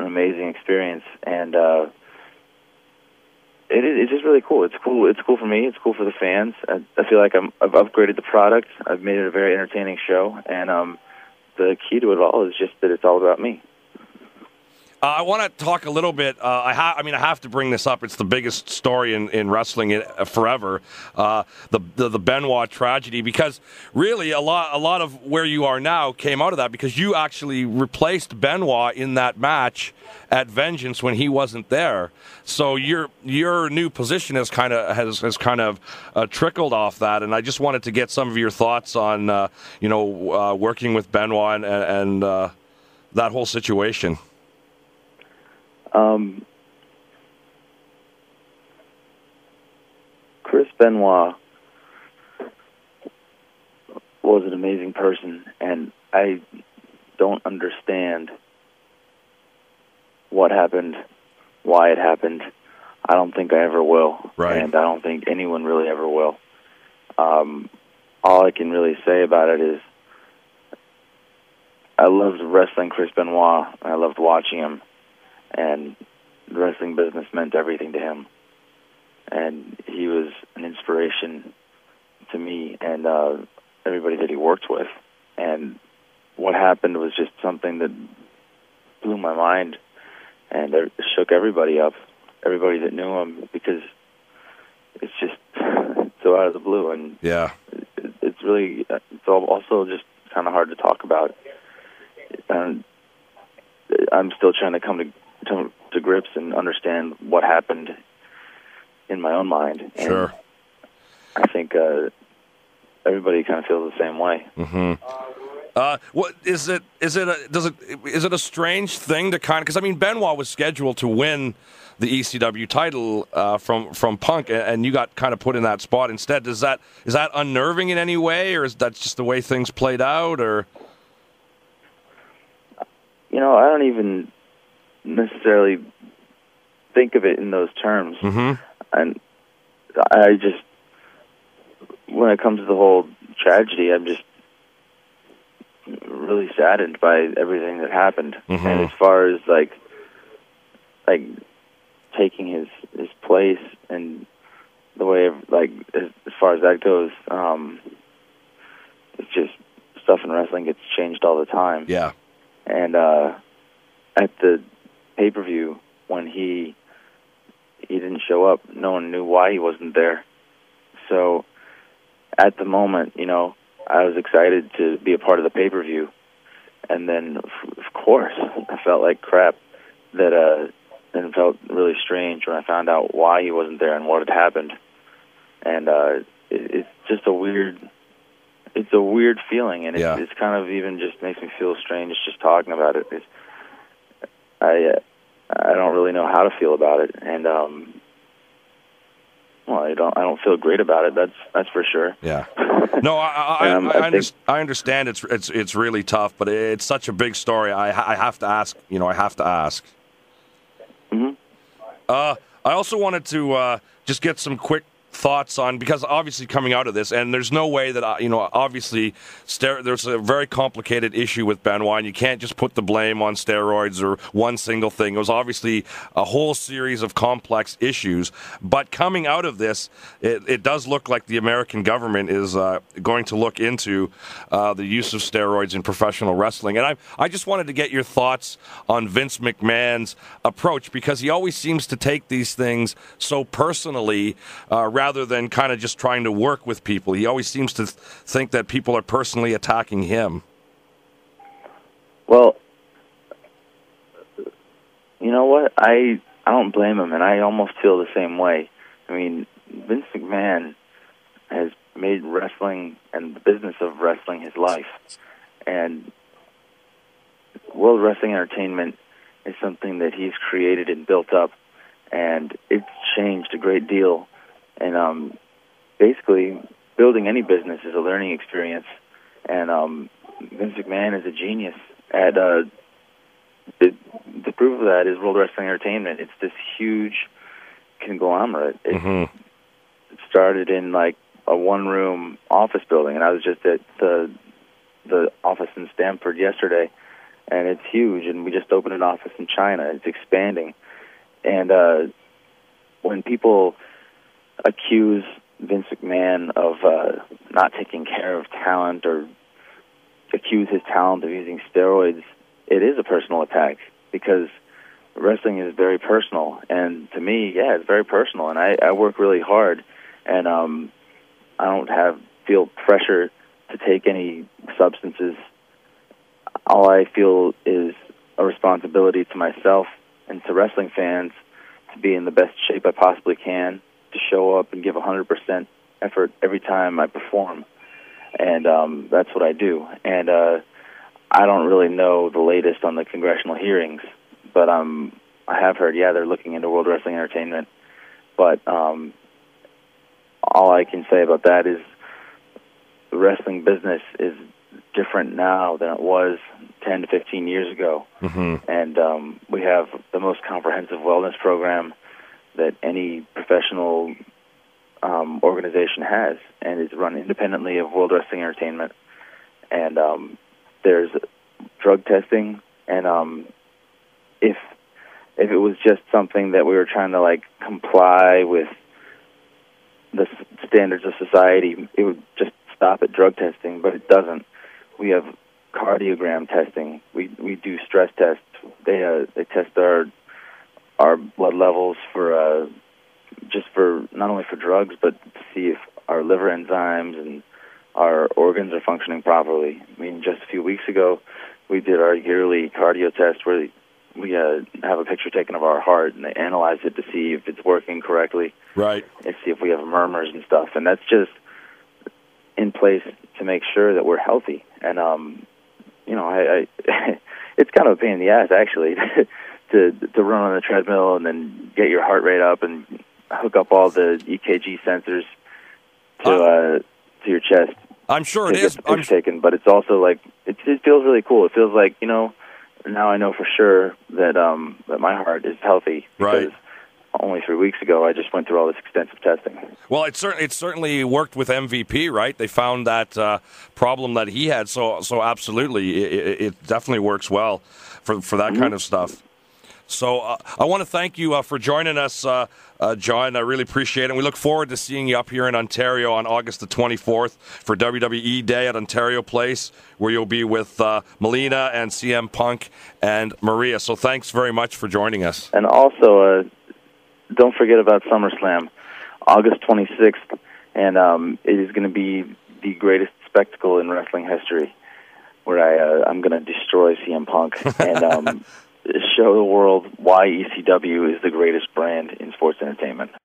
an amazing experience, and it's just really cool. It's cool. It's cool for me. It's cool for the fans. I feel like I've upgraded the product. I've made it a very entertaining show, and the key to it all is just that it's all about me. I want to talk a little bit. I have to bring this up. It's the biggest story in wrestling forever. The Benoit tragedy, because really a lot of where you are now came out of that, because you actually replaced Benoit in that match at Vengeance when he wasn't there. So your new position has kind of trickled off that, and I just wanted to get some of your thoughts on working with Benoit and that whole situation. Chris Benoit was an amazing person, and I don't understand what happened, why it happened. I don't think I ever will, right. And I don't think anyone really ever will. All I can really say about it is I loved wrestling Chris Benoit, and I loved watching him. And the wrestling business meant everything to him. And he was an inspiration to me and everybody that he worked with. And what happened was just something that blew my mind, and it shook everybody up, everybody that knew him, because it's just so out of the blue. And yeah, it's really, it's also just kind of hard to talk about. And I'm still trying to come to grips and understand what happened in my own mind. And sure. I think everybody kind of feels the same way. Mm-hmm. What is it? Is it a strange thing to because Benoit was scheduled to win the ECW title from Punk, and you got kind of put in that spot instead. Is that unnerving in any way, or is that just the way things played out, or? I don't even necessarily think of it in those terms. Mm-hmm. And I just, when it comes to the whole tragedy, I'm just really saddened by everything that happened. Mm-hmm. And as far as like taking his place and the way of, as far as that goes, it's just stuff in wrestling gets changed all the time. Yeah. And at the pay-per-view, when he didn't show up, no one knew why he wasn't there. So at the moment, I was excited to be a part of the pay-per-view. And then, of course, I felt like crap and it felt really strange when I found out why he wasn't there and what had happened. And it's just a weird feeling, and it's kind of even just makes me feel strange just talking about it. I don't really know how to feel about it, and I don't feel great about it. That's for sure. Yeah. No, I understand. It's really tough, but it's such a big story. I have to ask. I have to ask. Mm-hmm. I also wanted to just get some quick thoughts on, because obviously coming out of this, and there's no way that obviously there's a very complicated issue with Benoit, and you can't just put the blame on steroids or one single thing. It was obviously a whole series of complex issues, but coming out of this, it does look like the American government is going to look into the use of steroids in professional wrestling. And I just wanted to get your thoughts on Vince McMahon's approach, because he always seems to take these things so personally, rather than kind of just trying to work with people. He always seems to think that people are personally attacking him. Well, you know what? I don't blame him, and I almost feel the same way. I mean, Vince McMahon has made wrestling and the business of wrestling his life. And World Wrestling Entertainment is something that he's created and built up, and it's changed a great deal. And basically, building any business is a learning experience. And Vince McMahon is a genius at the proof of that is World Wrestling Entertainment. It's this huge conglomerate. It started in like a one-room office building, and I was just at the office in Stamford yesterday, and it's huge. And we just opened an office in China. It's expanding. And when people accuse Vince McMahon of not taking care of talent or accuse his talent of using steroids, it is a personal attack, because wrestling is very personal. And to me, yeah, it's very personal. And I work really hard, and I don't feel pressure to take any substances. All I feel is a responsibility to myself and to wrestling fans to be in the best shape I possibly can, to show up and give 100% effort every time I perform. And that's what I do. And I don't really know the latest on the congressional hearings, but I have heard, yeah, they're looking into World Wrestling Entertainment. But all I can say about that is the wrestling business is different now than it was 10 to 15 years ago. Mm-hmm. And we have the most comprehensive wellness program that any professional organization has, and is run independently of World Wrestling Entertainment. And there's drug testing, and if it was just something that we were trying to like comply with the standards of society, it would just stop at drug testing, but it doesn't. We have cardiogram testing. We do stress tests. They test our blood levels for just for not only for drugs, but to see if our liver enzymes and our organs are functioning properly. I mean, just a few weeks ago, we did our yearly cardio test where we have a picture taken of our heart, and they analyze it to see if it's working correctly. Right. And see if we have murmurs and stuff. And that's just in place to make sure that we're healthy. And, you know, I it's kind of a pain in the ass, actually, to run on the treadmill and then get your heart rate up and hook up all the EKG sensors to your chest. I'm sure it is. I'm taken, but it's also like it feels really cool. It feels like, you know, now I know for sure that that my heart is healthy. Right. Because only 3 weeks ago, I just went through all this extensive testing. Well, it certainly worked with MVP, right? They found that problem that he had, so absolutely, it definitely works well for that kind of stuff. So I want to thank you for joining us, John. I really appreciate it. And we look forward to seeing you up here in Ontario on August the 24th for WWE Day at Ontario Place, where you'll be with Melina and CM Punk and Maria. So thanks very much for joining us. And also, don't forget about SummerSlam, August 26th, and it is going to be the greatest spectacle in wrestling history, where I'm going to destroy CM Punk and show the world why ECW is the greatest brand in sports entertainment.